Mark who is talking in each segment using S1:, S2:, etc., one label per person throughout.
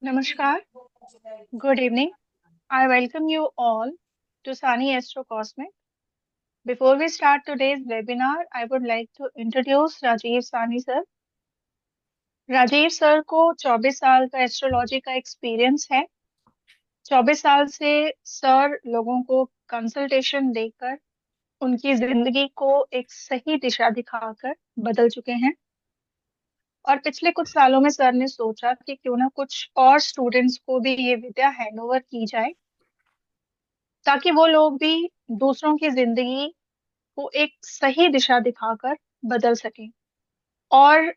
S1: Namaskar, good evening. I welcome you all to Sani Astro Cosmic. Before we start today's webinar, I would like to introduce Rajiv Sani sir. Rajiv sir को 24 साल का astrology का experience है। 24 साल से sir लोगों को consultation देकर उनकी जिंदगी को एक सही दिशा दिखाकर बदल चुके हैं। और पिछले कुछ सालों में सर ने सोचा कि क्यों ना कुछ और स्टूडेंट्स को भी ये विद्या हैंडओवर की जाए, ताकि वो लोग भी दूसरों की जिंदगी को एक सही दिशा दिखाकर बदल सकें। और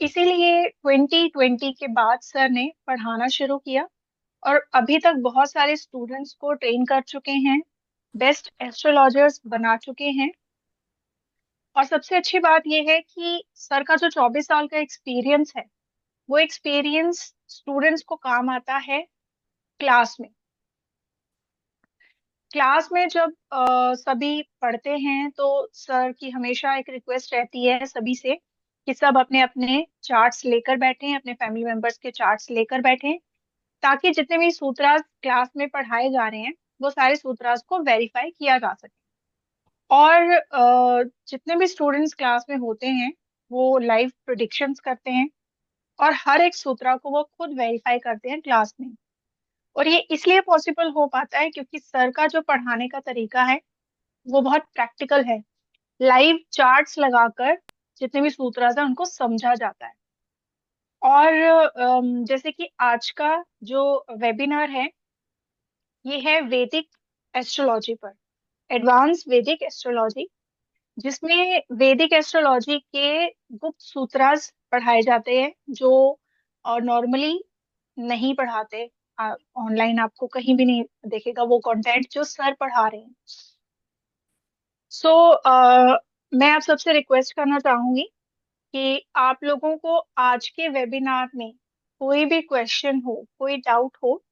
S1: इसीलिए 2020 के बाद सर ने पढ़ाना शुरू किया और अभी तक बहुत सारे स्टूडेंट्स को ट्रेन कर चुके हैं, बेस्ट एस्ट्रोलॉजर्स बना चुके हैं। और सबसे अच्छी बात यह है कि सर का जो 24 साल का एक्सपीरियंस है, वो एक्सपीरियंस स्टूडेंट्स को काम आता है क्लास में। क्लास में जब सभी पढ़ते हैं तो सर की हमेशा एक रिक्वेस्ट रहती है सभी से कि सब अपने अपने चार्ट्स लेकर बैठें, अपने फैमिली मेंबर्स के चार्ट्स लेकर बैठें, ताकि जितने भी सूत्रास क्लास में पढ़ाए जा रहे हैं वो सारे सूत्रास को वेरीफाई किया जा सके। और जितने भी स्टूडेंट्स क्लास में होते हैं वो लाइव प्रिडिक्शंस करते हैं और हर एक सूत्रा को वो खुद वेरीफाई करते हैं क्लास में। और ये इसलिए पॉसिबल हो पाता है क्योंकि सर का जो पढ़ाने का तरीका है वो बहुत प्रैक्टिकल है। लाइव चार्ट्स लगाकर जितने भी सूत्रास हैं उनको समझा जाता है। और जैसे कि आज का जो वेबिनार है ये है वैदिक एस्ट्रोलॉजी पर, एडवांस वैदिक एस्ट्रोलॉजी, जिसमें वैदिक एस्ट्रोलॉजी के गुप्त सूत्रास पढ़ाए जाते हैं जो नॉर्मली नहीं पढ़ाते। ऑनलाइन आपको कहीं भी नहीं देखेगा वो कंटेंट जो सर पढ़ा रहे हैं। सो मैं आप सबसे रिक्वेस्ट करना चाहूंगी कि आप लोगों को आज के वेबिनार में कोई भी क्वेश्चन हो, कोई डाउट हो,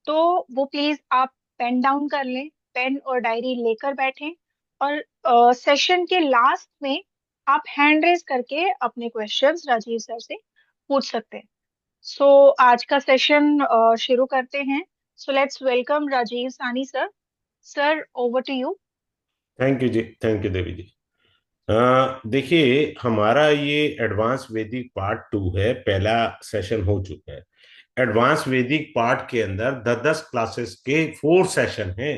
S1: तो वो प्लीज आप पेन डाउन कर लें, पेन और डायरी लेकर बैठें। और सेशन के लास्ट में आप हैंड रेज करके अपने क्वेश्चंस राजीव सर से पूछ सकते हैं। सो आज का सेशन शुरू करते हैं। So let's welcome Rajeev Sani sir. Sir, over to you.
S2: Thank you ji. Thank you Devi ji. देखिए, हमारा ये एडवांस वैदिक पार्ट 2 है। पहला सेशन हो चुका है। एडवांस वैदिक पार्ट के अंदर 10-10 क्लासेस के 4 सेशन हैं।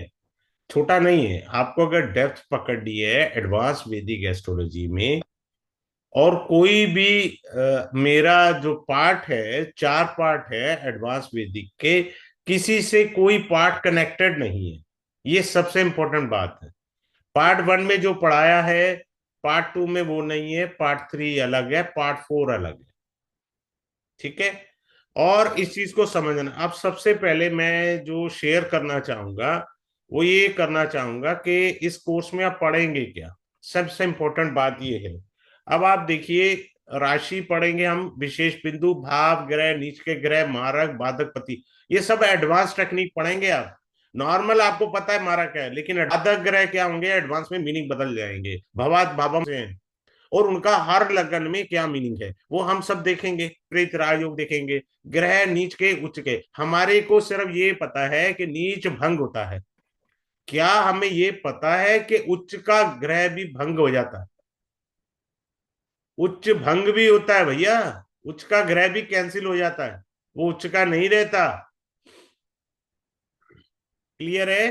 S2: छोटा नहीं है। आपको अगर डेप्थ पकड़नी है एडवांस वैदिक एस्ट्रोलॉजी में, और कोई भी मेरा जो पार्ट है, 4 पार्ट है एडवांस वैदिक के, किसी से कोई पार्ट कनेक्टेड नहीं है। ये सबसे इंपॉर्टेंट बात है। पार्ट 1 में जो पढ़ाया है, पार्ट 2 में वो नहीं है। पार्ट 3 अलग है, पार्ट 4 अलग है। ठीक है। और इस चीज को समझना। अब सबसे पहले मैं जो शेयर करना चाहूंगा वो ये करना चाहूंगा कि इस कोर्स में आप पढ़ेंगे क्या। सबसे इंपॉर्टेंट बात ये है। अब आप देखिए, राशि पढ़ेंगे हम, विशेष बिंदु, भाव, ग्रह, नीच के ग्रह, मारक, बाधक, पति। ये सब एडवांस टेक्निक पढ़ेंगे आप। नॉर्मल आपको पता है मारा क्या है, लेकिन बाधक ग्रह क्या होंगे, एडवांस में मीनिंग बदल जाएंगे। भवात भावम से हैं, और उनका हर लगन में क्या मीनिंग है वो हम सब देखेंगे। प्रेत राजयोग देखेंगे। ग्रह नीच के उच्च के, हमारे को सिर्फ ये पता है कि नीच भंग होता है। क्या हमें ये पता है कि उच्च का ग्रह भी भंग हो जाता है? उच्च भंग भी होता है भैया। उच्च का ग्रह भी कैंसिल हो जाता है, वो उच्च का नहीं रहता। क्लियर है?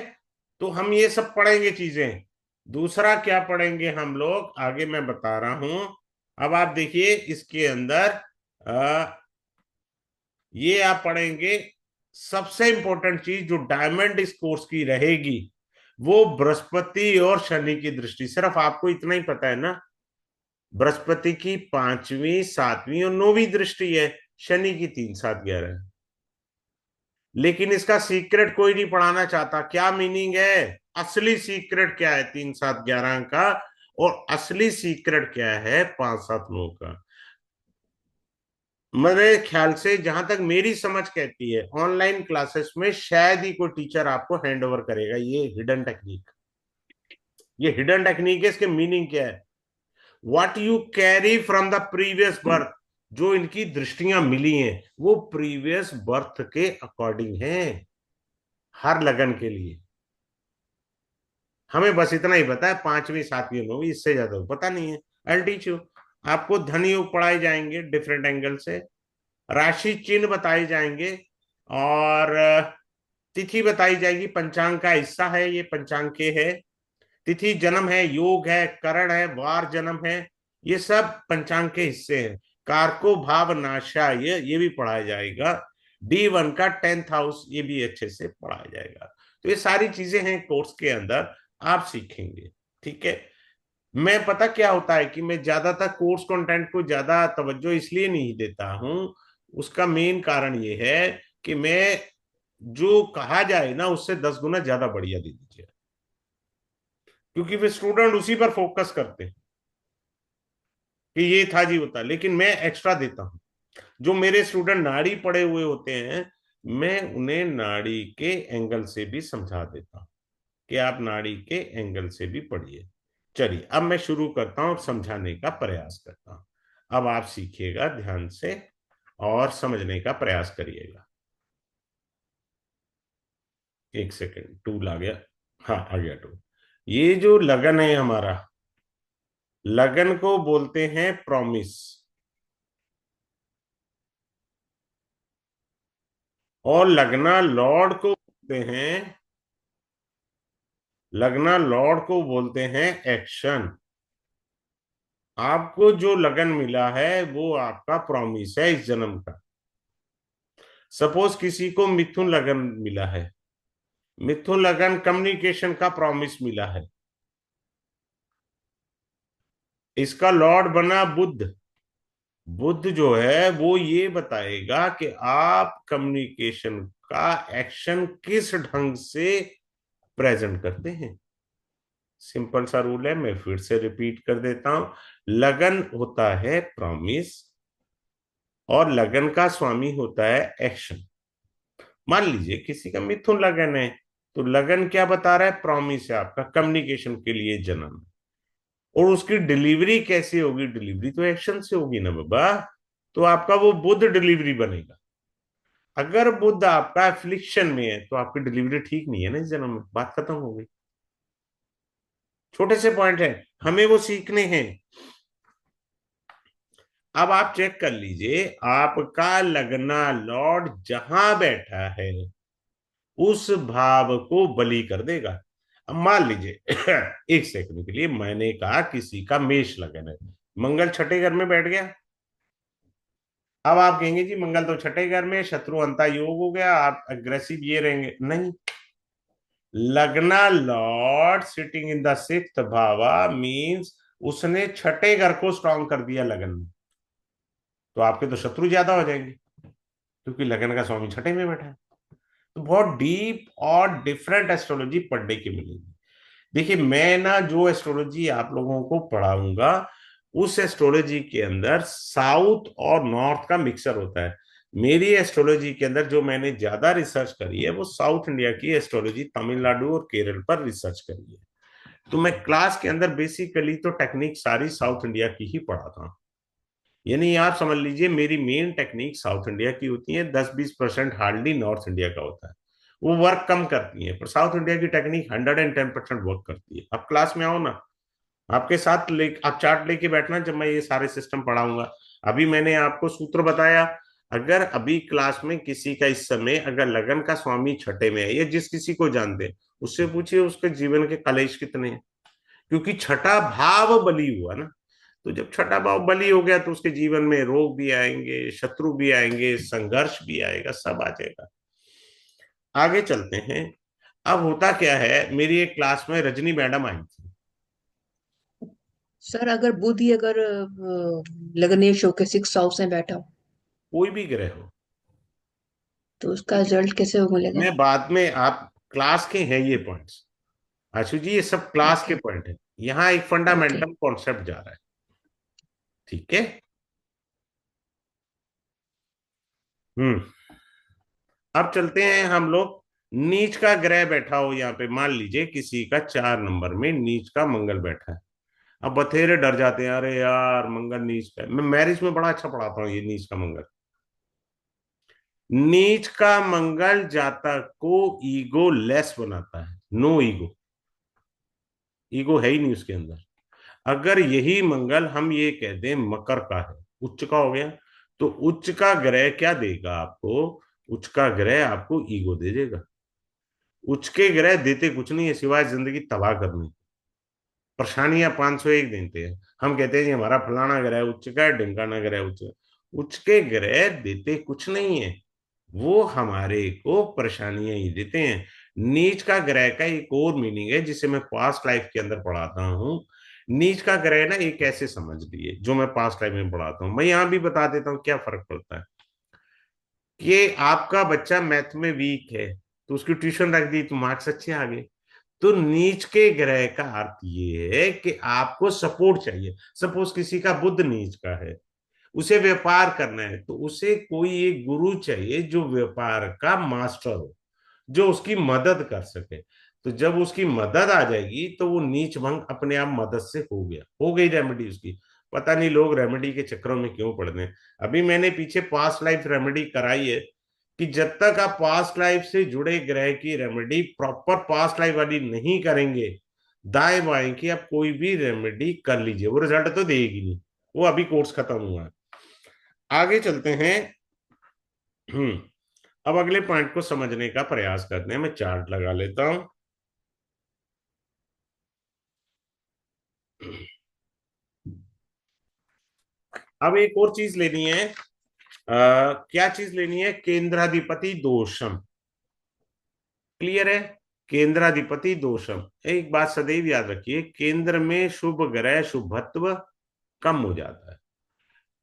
S2: तो हम ये सब पढ़ेंगे चीजें। दूसरा क्या पढ़ेंगे हम लोग, आगे मैं बता रहा हूं। अब आप देखिए इसके अंदर ये आप पढ़ेंगे। सबसे इंपॉर्टेंट चीज जो डायमंड इस कोर्स की रहेगी वो बृहस्पति और शनि की दृष्टि। सिर्फ आपको इतना ही पता है ना, बृहस्पति की 5वीं, 7वीं और 9वीं दृष्टि है, शनि की 3, 7, 11। लेकिन इसका सीक्रेट कोई नहीं पढ़ाना चाहता। क्या मीनिंग है, असली सीक्रेट क्या है 3, 7, 11 का, और असली सीक्रेट क्या है 5, 7, 9 का। मेरे ख्याल से, जहां तक मेरी समझ कहती है, ऑनलाइन क्लासेस में शायद ही कोई टीचर आपको हैंड ओवर करेगा ये हिडन टेक्निक। ये हिडन टेक्निक है। इसके मीनिंग क्या है? What you carry from the previous birth. जो इनकी दृष्टियां मिली हैं वो प्रीवियस बर्थ के अकॉर्डिंग हैं, हर लगन के लिए। हमें बस इतना ही पता है, पांचवी सातवीं में हुई, इससे ज्यादा तो पता नहीं है। I teach you. आपको धन योग पढ़ाए जाएंगे डिफरेंट एंगल से, राशि चिन्ह बताए जाएंगे, और तिथि बताई जाएगी, पंचांग का हिस्सा है ये, पंचांग के है। तिथि जन्म है, योग है, करण है, वार जन्म है, ये सब पंचांग के हिस्से हैं। कारको भाव नाशा ये भी पढ़ाया जाएगा। D1 का 10th हाउस ये भी अच्छे से पढ़ाया जाएगा। तो ये सारी चीजें हैं कोर्स के अंदर, आप सीखेंगे। ठीक है। मैं पता क्या होता है कि मैं ज्यादातर कोर्स कंटेंट को ज्यादा तवज्जो इसलिए नहीं देता हूं, उसका मेन कारण ये है कि मैं जो कहा जाए ना उससे 10 गुना ज्यादा बढ़िया दे दीजिए, क्योंकि वे स्टूडेंट उसी पर फोकस करते हैं कि ये था जी होता, लेकिन मैं एक्स्ट्रा देता हूँ। जो मेरे स्टूडेंट नाड़ी पढ़े हुए होते हैं, मैं उन्हें नाड़ी के एंगल से भी समझा देता हूँ कि आप नाड़ी के एंगल से भी पढ़िए। चलिए अब मैं शुरू करता हूँ, समझाने का प्रयास करता हूँ। अब आप सीखिएगा ध्यान से और समझने का प्रयास करिएगा। एक सेकेंड, टूल आ गया। हाँ आ गया टूल। ये जो लगन है हमारा, लगन को बोलते हैं प्रॉमिस, और लगना लॉर्ड को बोलते हैं, लगना लॉर्ड को बोलते हैं एक्शन। आपको जो लगन मिला है वो आपका प्रॉमिस है इस जन्म का। सपोज किसी को मिथुन लगन मिला है, मिथुन लगन कम्युनिकेशन का प्रॉमिस मिला है, इसका लॉर्ड बना बुध। बुध जो है वो ये बताएगा कि आप कम्युनिकेशन का एक्शन किस ढंग से प्रेजेंट करते हैं। सिंपल सा रूल है, मैं फिर से रिपीट कर देता हूं। लगन होता है प्रॉमिस, और लगन का स्वामी होता है एक्शन। मान लीजिए किसी का मिथुन लगन है, तो लगन क्या बता रहा है, प्रॉमिस है आपका कम्युनिकेशन के लिए जन्म, और उसकी डिलीवरी कैसे होगी, डिलीवरी तो एक्शन से होगी ना बाबा। तो आपका वो बुध डिलीवरी बनेगा। अगर बुध आपका एफ्लिक्शन में है तो आपकी डिलीवरी ठीक नहीं है ना इस जन्म में, बात खत्म हो गई। छोटे से पॉइंट है, हमें वो सीखने हैं। अब आप चेक कर लीजिए, आपका लगना लॉर्ड जहां बैठा है उस भाव को बली कर देगा। अब मान लीजिए एक सेकंड के लिए, मैंने कहा किसी का मेष लगन है, मंगल छठे घर में बैठ गया। अब आप कहेंगे जी मंगल तो छठे घर में, शत्रु अंता योग हो गया, आप अग्रेसिव ये रहेंगे, नहीं। Lagna lord sitting in the sixth bhava means उसने छठे घर को स्ट्रांग कर दिया लगन में, तो आपके तो शत्रु ज्यादा हो जाएंगे, क्योंकि लगन का स्वामी छठे में बैठा है। तो बहुत डीप और डिफरेंट एस्ट्रोलॉजी पढ़ने की मिलेगी। देखिए मैं ना जो एस्ट्रोलॉजी आप लोगों को पढ़ाऊंगा, उस एस्ट्रोलॉजी के अंदर साउथ और नॉर्थ का मिक्सर होता है। मेरी एस्ट्रोलॉजी के अंदर जो मैंने ज्यादा रिसर्च करी है वो साउथ इंडिया की एस्ट्रोलॉजी, तमिलनाडु और केरल पर रिसर्च करी है। तो मैं क्लास के अंदर बेसिकली तो टेक्निक सारी साउथ इंडिया की ही पढ़ाता हूँ। यानी आप समझ लीजिए मेरी मेन टेक्निक साउथ इंडिया की होती है, 10-20% हार्डली नॉर्थ इंडिया का होता है। वो वर्क कम करती है, पर साउथ इंडिया की टेक्निक 110% वर्क करती है। अब क्लास में आओ ना, आपके साथ आप चार्ट लेके बैठना जब मैं ये सारे सिस्टम पढ़ाऊंगा। अभी मैंने आपको सूत्र बताया। अगर अभी क्लास में किसी का इस समय अगर लगन का स्वामी छठे में है, या जिस किसी को जानते हैं उससे पूछिए उसके जीवन के कलेश कितने हैं, क्योंकि छठा भाव बली हुआ ना। तो जब छठा भाव बली हो गया तो उसके जीवन में रोग भी आएंगे, शत्रु भी आएंगे, संघर्ष भी आएगा, सब आ जाएगा। आगे चलते हैं। अब होता क्या है, मेरी एक क्लास में रजनी मैडम आई थी।
S3: सर अगर बुध ही अगर लग्नेश होके 6 हाउस में बैठा हो
S2: कोई भी ग्रह हो,
S3: तो उसका रिजल्ट कैसे हो मिलेगा?
S2: मैं बाद में, आप क्लास के हैं ये पॉइंट्स, आशु जी ये सब क्लास के
S3: ओके।
S2: पॉइंट है। यहाँ एक
S3: ओके।
S2: फंडामेंटल कॉन्सेप्ट जा रहा है। ठीक है। हम्म। अब चलते हैं हम लोग। नीच का ग्रह बैठा हो यहाँ पे, मान लीजिए किसी का 4 नंबर में नीच का मंगल बैठा है। अब बथेरे डर जाते हैं, अरे यार मंगल नीच का है। मैं मैरिज में बड़ा अच्छा पढ़ाता हूँ ये नीच का मंगल। नीच का मंगल जातक को ईगो लेस बनाता है, नो ईगो, ईगो है ही नहीं उसके अंदर। अगर यही मंगल हम ये कह दें मकर का है, उच्च का हो गया, तो उच्च का ग्रह क्या देगा आपको? उच्च का ग्रह आपको ईगो दे देगा। उच्च के ग्रह देते कुछ नहीं है सिवाय जिंदगी तबाह करने, परेशानियां 501 देते हैं। हम कहते हैं जी हमारा फलाना ग्रह उच्च का है, ढिमकाना ग्रह उच्च का। उच्च के ग्रह देते कुछ नहीं है, वो हमारे को परेशानियां ही देते हैं। नीच का ग्रह का एक और मीनिंग है जिसे मैं पास्ट लाइफ के अंदर पढ़ाता हूँ। नीच का ग्रह ना एक ऐसे समझ लिए जो मैं पास्ट लाइफ में पढ़ाता हूँ, मैं यहाँ भी बता देता हूँ क्या फर्क पड़ता है। कि आपका बच्चा मैथ में वीक है, तो उसकी ट्यूशन रख दी तो मार्क्स अच्छे आ गए। तो नीच के ग्रह का अर्थ ये है कि आपको सपोर्ट चाहिए। सपोज किसी का बुध नीच का है, उसे व्यापार करना है, तो उसे कोई एक गुरु चाहिए जो व्यापार का मास्टर हो, जो उसकी मदद कर सके। तो जब उसकी मदद आ जाएगी तो वो नीच भंग अपने आप मदद से हो गया, हो गई रेमेडी उसकी। पता नहीं लोग रेमेडी के चक्रों में क्यों पड़ रहे हैं। अभी मैंने पीछे पास्ट लाइफ रेमेडी कराई है कि जब तक आप पास्ट लाइफ से जुड़े ग्रह की रेमेडी प्रॉपर पास्ट लाइफ वाली नहीं करेंगे, दाएं बाएं की आप कोई भी रेमेडी कर लीजिए, वो रिजल्ट तो देगी नहीं। वो अभी कोर्स खत्म हुआ है। आगे चलते हैं। अब अगले पॉइंट को समझने का प्रयास करते हैं। मैं चार्ट लगा लेता हूं। अब एक और चीज लेनी है। क्या चीज लेनी है? केंद्राधिपति दोषम। क्लियर है? केंद्राधिपति दोषम। एक बात सदैव याद रखिए, केंद्र में शुभ ग्रह शुभत्व कम हो जाता है,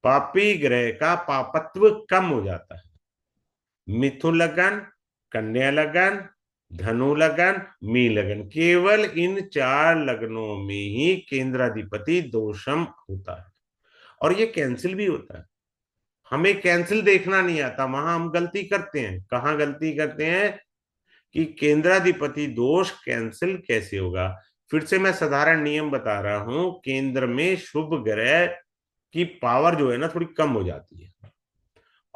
S2: पापी ग्रह का पापत्व कम हो जाता है। मिथुन लगन, कन्या लगन, धनु लगन, मीन लगन, केवल इन 4 लग्नों में ही केंद्राधिपति दोषम होता है। और ये कैंसिल भी होता है। हमें कैंसिल देखना नहीं आता, वहां हम गलती करते हैं। कहाँ गलती करते हैं? कि केंद्राधिपति दोष कैंसिल कैसे होगा। फिर से मैं साधारण नियम बता रहा हूं, केंद्र में शुभ ग्रह की पावर जो है ना थोड़ी कम हो जाती है,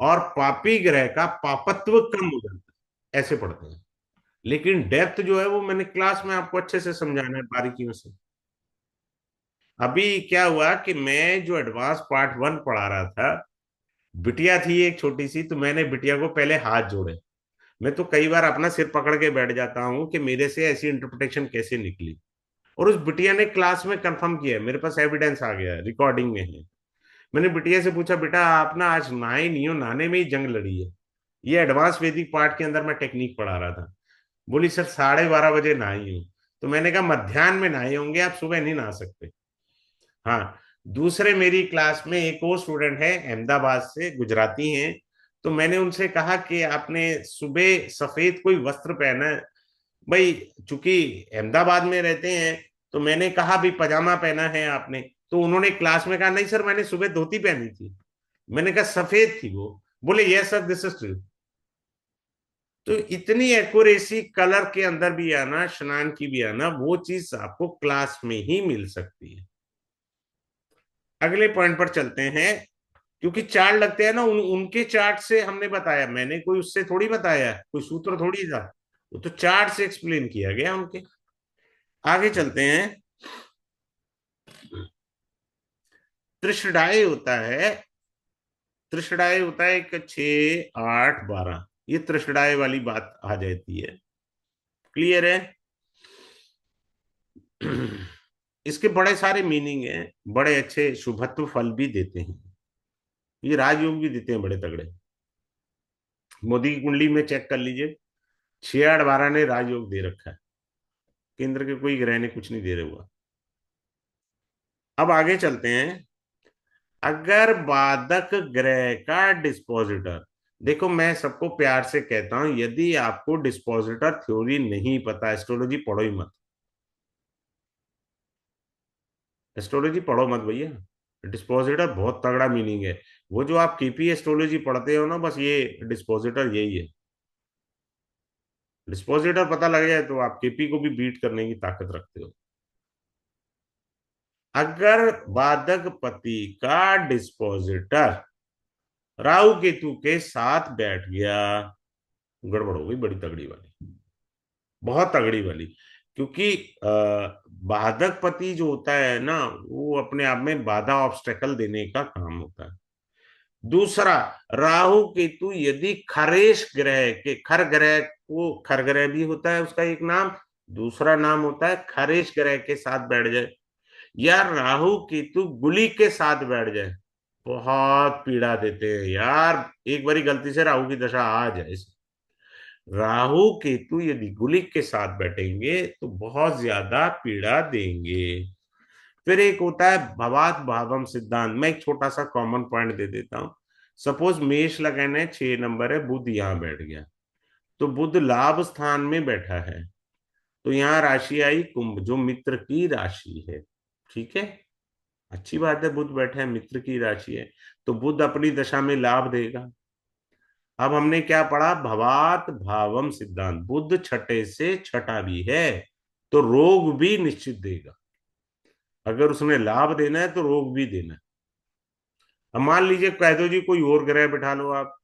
S2: और पापी ग्रह का पापत्व कम हो जाता है, ऐसे पढ़ते हैं। लेकिन डेप्थ जो है वो मैंने क्लास में आपको अच्छे से समझाना है बारीकियों से। अभी क्या हुआ कि मैं जो एडवांस पार्ट 1 पढ़ा रहा था, बिटिया थी एक छोटी सी, तो मैंने बिटिया को पहले हाथ जोड़े। मैं तो कई बार अपना सिर पकड़ के बैठ जाता हूँ कि मेरे से ऐसी इंटरप्रिटेशन कैसे निकली। और उस बिटिया ने क्लास में कंफर्म किया, मेरे पास एविडेंस आ गया, रिकॉर्डिंग में है। मैंने बिटिया से पूछा, बेटा आप ना आज नहाए नहीं हो, नहाने में ही जंग लड़ी है। ये एडवांस वैदिक पार्ट के अंदर मैं टेक्निक पढ़ा रहा था। बोली सर 12:30 बजे नहाई हूँ। तो मैंने कहा मध्याह्न में नहाए होंगे, आप सुबह नहीं नहा सकते। हाँ। दूसरे मेरी क्लास में एक और स्टूडेंट है अहमदाबाद से, गुजराती हैं। तो मैंने उनसे कहा कि आपने सुबह सफेद कोई वस्त्र पहना है भाई, चूंकि अहमदाबाद में रहते हैं। तो मैंने कहा भी पजामा पहना है आपने? तो उन्होंने क्लास में कहा नहीं सर मैंने सुबह धोती पहनी थी। मैंने कहा सफेद थी वो? बोले yes sir this is true. तो इतनी एक्यूरेसी कलर के अंदर भी आना, स्नान की भी आना, वो चीज आपको क्लास में ही मिल सकती है। अगले पॉइंट पर चलते हैं। क्योंकि चार्ट लगते हैं ना, उनके चार्ट से हमने बताया, मैंने कोई उससे थोड़ी बताया, कोई सूत्र थोड़ी था। वो तो चार्ट से एक्सप्लेन किया गया उनके। आगे चलते हैं। त्रिशडाई होता है। त्रिशडाई होता है एक 6, 8, 12, ये त्रिशडाई वाली बात आ जाती है। क्लियर है? इसके बड़े सारे मीनिंग हैं, बड़े अच्छे शुभत्व फल भी देते हैं। ये राजयोग भी देते हैं बड़े तगड़े। मोदी की कुंडली में चेक कर लीजिए, 6, 8, 12 ने राजयोग दे रखा है। केंद्र के कोई ग्रह ने कुछ नहीं दे रहे हुआ। अब आगे चलते हैं। अगर बाधक ग्रह का डिस्पोजिटर, देखो मैं सबको प्यार से कहता हूं, यदि आपको डिस्पोजिटर थ्योरी नहीं पता, एस्ट्रोलॉजी पढ़ो ही मत। एस्ट्रोलॉजी पढ़ो मत भैया। डिस्पोजिटर बहुत तगड़ा मीनिंग है। वो जो आप केपी एस्ट्रोलॉजी पढ़ते हो ना, बस ये डिस्पोजिटर यही है। डिस्पोजिटर पता लग जाए तो आप केपी को भी बीट करने की ताकत रखते हो। अगर बाधक पति का डिस्पोजिटर राहु केतु के साथ बैठ गया, गड़बड़ हो गई बड़ी तगड़ी वाली, बहुत तगड़ी वाली। क्योंकि बाधक पति जो होता है ना, वो अपने आप में बाधा ऑब्स्टेकल देने का काम होता है। दूसरा, राहु केतु यदि खरेश ग्रह के, खर ग्रह को, खर ग्रह भी होता है उसका एक नाम, दूसरा नाम होता है खरेश ग्रह के साथ बैठ जाए, या राहु केतु गुली के साथ बैठ जाए, बहुत पीड़ा देते हैं यार। एक बारी गलती से राहु की दशा आ जाए, राहु केतु यदि गुलिक के साथ बैठेंगे तो बहुत ज्यादा पीड़ा देंगे। फिर एक होता है भवात भावम सिद्धांत। मैं एक छोटा सा कॉमन पॉइंट दे देता हूं। सपोज मेष लगन है, 6 नंबर है, बुध यहां बैठ गया, तो बुध लाभ स्थान में बैठा है, तो यहाँ राशि आई कुंभ, जो मित्र की राशि है। ठीक है, अच्छी बात है, बुध बैठा है, मित्र की राशि है, तो बुध अपनी दशा में लाभ देगा। अब हमने क्या पढ़ा, भवात भावम सिद्धांत, बुध छठे से छठा भी है, तो रोग भी निश्चित देगा। अगर उसने लाभ देना है तो रोग भी देना है। अब मान लीजिए कह दो जी कोई और ग्रह बिठा लो, आप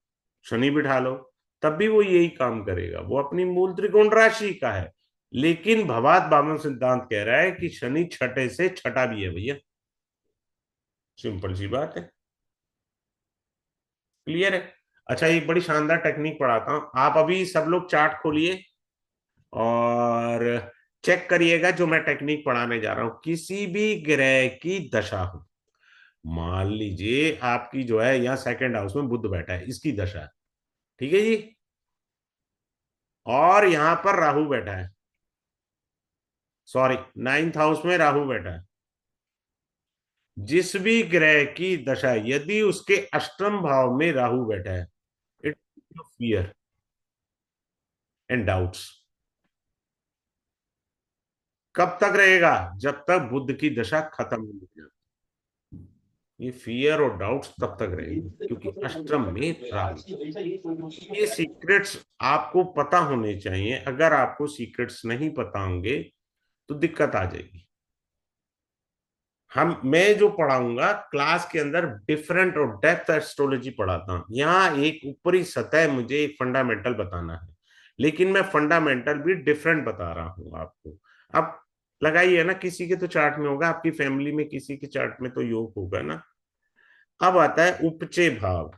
S2: शनि बिठा लो, तब भी वो यही काम करेगा, वो अपनी मूल त्रिकोण राशि का है। लेकिन भवात भावम सिद्धांत कह रहा है कि शनि छठे से छठा भी है भैया, सिंपल सी बात है। क्लियर है? अच्छा, एक बड़ी शानदार टेक्निक पढ़ाता हूं, आप अभी सब लोग चार्ट खोलिए और चेक करिएगा जो मैं टेक्निक पढ़ाने जा रहा हूं। किसी भी ग्रह की दशा हो, मान लीजिए आपकी जो है यहाँ सेकंड हाउस में बुध बैठा है, इसकी दशा है, ठीक है जी, और यहां पर राहु बैठा है, सॉरी, नाइन्थ हाउस में राहु बैठा है। जिस भी ग्रह की दशा, यदि उसके अष्टम भाव में राहु बैठा है, इट फियर एंड डाउट्स। कब तक रहेगा? जब तक बुध की दशा खत्म नहीं हो जाती, ये फियर और डाउट्स तब तक रहेंगे, क्योंकि अष्टम में राहु। ये सीक्रेट्स आपको पता होने चाहिए, अगर आपको सीक्रेट्स नहीं पता होंगे तो दिक्कत आ जाएगी। मैं जो पढ़ाऊंगा क्लास के अंदर डिफरेंट और डेप्थ एस्ट्रोलॉजी पढ़ाता हूं। यहाँ एक ऊपरी सतह मुझे एक फंडामेंटल बताना है, लेकिन मैं फंडामेंटल भी डिफरेंट बता रहा हूं आपको। अब लगाइए ना, किसी के तो चार्ट में होगा, आपकी फैमिली में किसी के चार्ट में तो योग होगा ना। अब आता है उपचे भाव।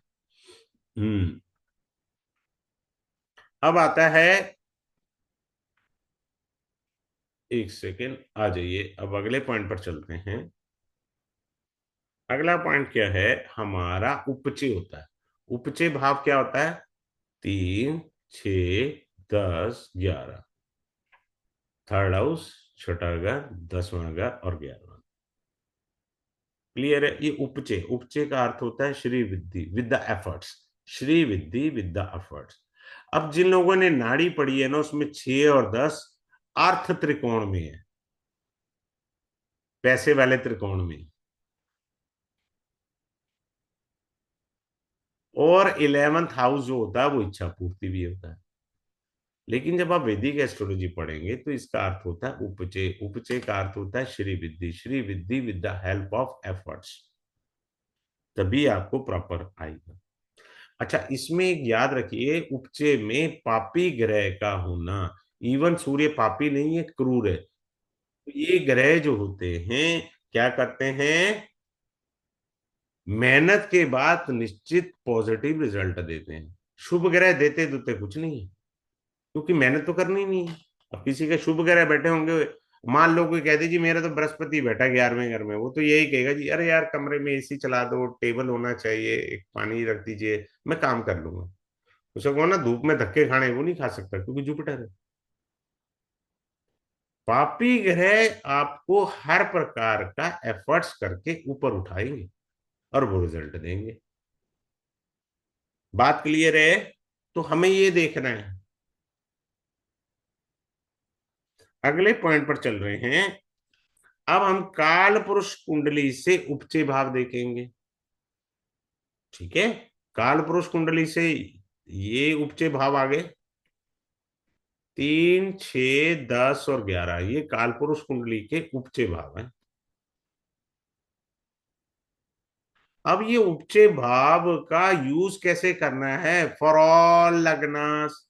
S2: अब आता है, एक सेकेंड आ जाइए, अब अगले पॉइंट पर चलते हैं। अगला पॉइंट क्या है हमारा? उपचे होता है। उपचे भाव क्या होता है? 3, 6, 10, 11, थर्ड हाउस, छठा घर, 10वां घर और 11वां। क्लियर है? ये उपचे, उपचे का अर्थ होता है श्री विद्धि, विद द एफर्ट्स, श्री विद्धि विद द एफर्ट्स। अब जिन लोगों ने नाड़ी पढ़ी है ना, उसमें 6 और 10 अर्थ त्रिकोण में है, पैसे वाले त्रिकोण में, और 11th हाउस जो होता है वो इच्छा पूर्ति भी होता है। लेकिन जब आप वैदिक एस्ट्रोलॉजी पढ़ेंगे तो इसका अर्थ होता है उपचे, उपचे का अर्थ होता है श्री विद्धि, श्री विद्धि with the help of efforts, तभी आपको प्रॉपर आएगा। अच्छा, इसमें एक याद रखिए, उपचे में पापी ग्रह का होना, इवन सूर्य पापी नहीं है, क्रूर है, तो ये ग्रह जो होते हैं क्या करते हैं, मेहनत के बाद निश्चित पॉजिटिव रिजल्ट देते हैं। शुभ ग्रह देते देते कुछ नहीं है, क्योंकि मेहनत तो करनी नहीं है। अब किसी के शुभ ग्रह बैठे होंगे, मान लो कोई कहते जी मेरा तो बृहस्पति बैठा 11वें घर में, वो तो यही कहेगा जी अरे यार कमरे में एसी चला दो, टेबल होना चाहिए, एक पानी रख दीजिए, मैं काम कर लूंगा। उसे कहो ना धूप में धक्के खाने, वो नहीं खा सकता क्योंकि जुपिटर है। पापी ग्रह आपको हर प्रकार का एफर्ट्स करके ऊपर उठाएंगे और वो रिजल्ट देंगे। बात क्लियर है? तो हमें ये देखना है। अगले पॉइंट पर चल रहे हैं। अब हम काल पुरुष कुंडली से उपचे भाव देखेंगे। ठीक है, काल पुरुष कुंडली से ये उपचे भाव आ गए, 3, 6, 10 और 11, ये काल पुरुष कुंडली के उपचे भाव हैं। अब ये उपचय भाव का यूज कैसे करना है फॉर ऑल लग्नास,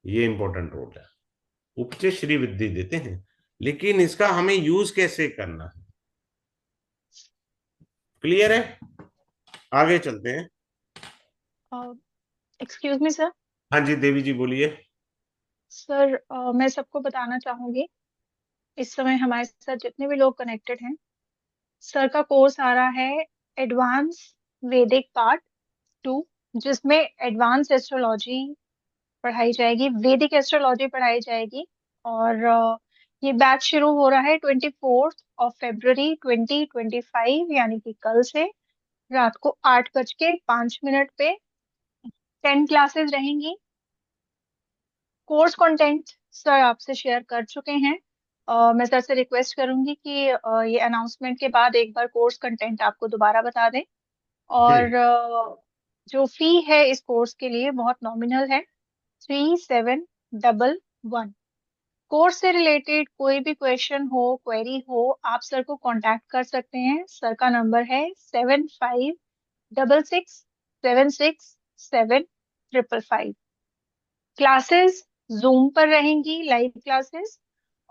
S2: ये इंपॉर्टेंट रोल है। उपचय श्री वृद्धि देते हैं, लेकिन इसका हमें यूज कैसे करना है, क्लियर है? आगे चलते हैं।
S1: Excuse me sir.
S2: हाँ जी देवी जी बोलिए।
S1: सर मैं सबको बताना चाहूंगी, इस समय हमारे साथ जितने भी लोग कनेक्टेड हैं, सर का कोर्स आ रहा है एडवांस वैदिक पार्ट 2, जिसमें एडवांस एस्ट्रोलॉजी पढ़ाई जाएगी, वैदिक एस्ट्रोलॉजी पढ़ाई जाएगी। और ये बैच शुरू हो रहा है 24 फरवरी 2025, यानी कि कल से। रात को 8:05 पे 10 क्लासेस रहेंगी। कोर्स कंटेंट सर आपसे शेयर कर चुके हैं। मैं सर से रिक्वेस्ट करूंगी कि ये अनाउंसमेंट के बाद एक बार कोर्स कंटेंट आपको दोबारा बता दें। और जो फी है इस कोर्स के लिए बहुत नॉमिनल है, 3711। कोर्स से रिलेटेड कोई भी क्वेश्चन हो, क्वेरी हो, आप सर को कांटेक्ट कर सकते हैं। सर का नंबर है 7566 767 555। क्लासेस जूम पर रहेंगी, लाइव क्लासेस,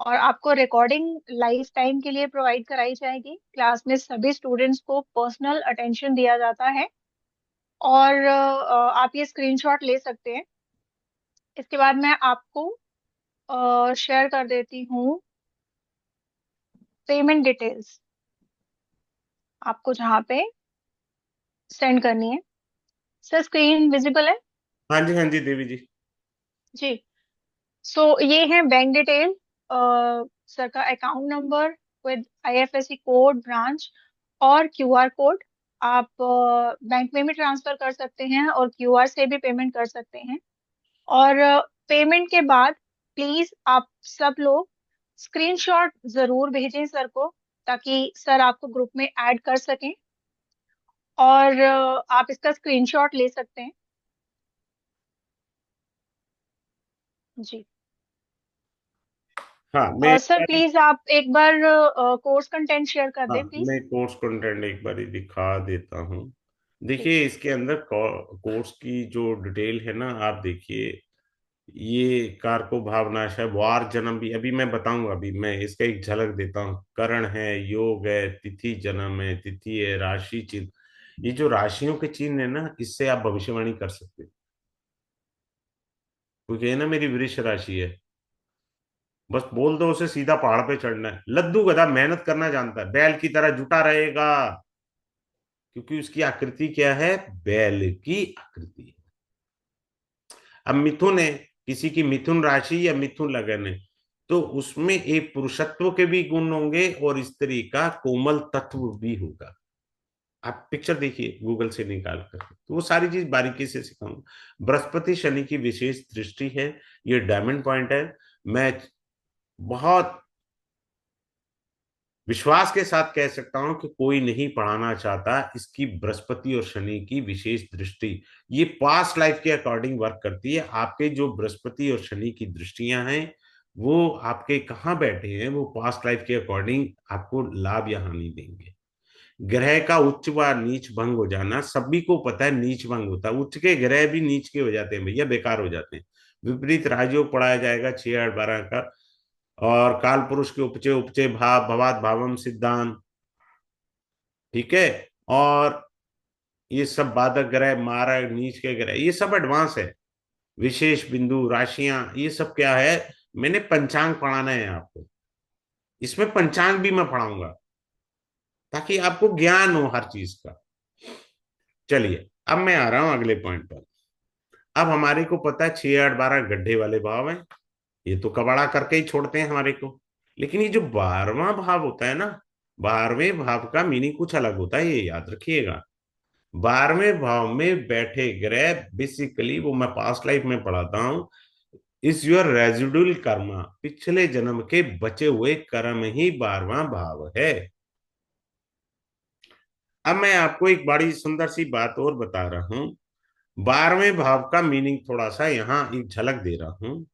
S1: और आपको रिकॉर्डिंग लाइफ टाइम के लिए प्रोवाइड कराई जाएगी। क्लास में सभी स्टूडेंट्स को पर्सनल अटेंशन दिया जाता है। और आप ये स्क्रीनशॉट ले सकते हैं। इसके बाद मैं आपको शेयर कर देती हूँ पेमेंट डिटेल्स, आपको जहाँ पे सेंड करनी है। सर स्क्रीन विजिबल है?
S2: हाँ जी हाँ जी देवी जी।
S1: जी। सो ये है बैंक डिटेल, सर का account number with IFSC code, branch और क्यूआर कोड। आप बैंक में भी ट्रांसफर कर सकते हैं और क्यूआर से भी पेमेंट कर सकते हैं। और पेमेंट के बाद प्लीज आप सब लोग स्क्रीनशॉट जरूर भेजें सर को, ताकि सर आपको ग्रुप में ऐड कर सकें। और आप इसका स्क्रीनशॉट ले सकते हैं। जी।
S2: हाँ मैं
S1: सर प्लीज आप एक बार कोर्स कंटेंट शेयर कर
S2: हाँ
S1: दें प्लीज।
S2: मैं कोर्स कंटेंट एक बार दिखा देता हूँ।
S1: ठीक
S2: देखिए
S1: है।
S2: इसके अंदर कोर्स की जो डिटेल है ना, आप देखिए, ये कारको भावनाश है, वार जन्म भी अभी मैं बताऊंगा, अभी मैं इसका एक झलक देता हूँ। करण है, योग है, तिथि जन्म है, तिथि है, राशि चिन्ह, ये जो राशियों के चिन्ह है ना, इससे आप भविष्यवाणी कर सकते हो। कोई कहे ना मेरी वृष राशि है, बस बोल दो उसे सीधा पहाड़ पे चढ़ना है। लद्दू गधा मेहनत करना जानता है, बैल की तरह जुटा रहेगा, क्योंकि उसकी आकृति क्या है, बैल की आकृति है। अब मिथुन है, किसी की मिथुन राशि या मिथुन लगन है, तो उसमें एक पुरुषत्व के भी गुण होंगे और स्त्री का कोमल तत्व भी होगा। आप पिक्चर देखिए गूगल से निकाल कर, तो वो सारी चीज बारीकी से सिखाऊंगा। बृहस्पति शनि की विशेष दृष्टि है, ये डायमंड पॉइंट है। मैं बहुत विश्वास के साथ कह सकता हूं कि कोई नहीं पढ़ाना चाहता, इसकी बृहस्पति और शनि की विशेष दृष्टि ये पास्ट लाइफ के अकॉर्डिंग वर्क करती है। आपके जो बृहस्पति और शनि की दृष्टियां हैं, वो आपके कहाँ बैठे हैं, वो पास्ट लाइफ के अकॉर्डिंग आपको लाभ या हानि देंगे। ग्रह का उच्च व नीच भंग हो जाना सभी को पता है, नीच भंग होता है, उच्च के ग्रह भी नीच के हो जाते हैं भैया, बेकार हो जाते हैं। विपरीत राजयोग पढ़ाया जाएगा 6 8 12 का। और काल पुरुष के उपचय उपचय भाव भवात भावम सिद्धांत, ठीक है। और ये सब बाधक ग्रह, मारक नीच के ग्रह, ये सब एडवांस है। विशेष बिंदु राशियां, ये सब क्या है, मैंने पंचांग पढ़ाना है आपको, इसमें पंचांग भी मैं पढ़ाऊंगा, ताकि आपको ज्ञान हो हर चीज का। चलिए अब मैं आ रहा हूं अगले पॉइंट पर। अब हमारे को पता है 6 8 12 गड्ढे वाले भाव हैं, ये तो कबाड़ा करके ही छोड़ते हैं हमारे को। लेकिन ये जो 12वां भाव होता है ना, 12वें भाव का मीनिंग कुछ अलग होता है, ये याद रखिएगा। 12वें भाव में बैठे ग्रह बेसिकली, वो मैं पास्ट लाइफ में पढ़ाता हूं, इज योर रेजिडुअल कर्मा, पिछले जन्म के बचे हुए कर्म ही 12वां भाव है। अब मैं आपको एक बड़ी सुंदर सी बात और बता रहा हूं, 12वें भाव का मीनिंग थोड़ा सा यहां एक झलक दे रहा हूं।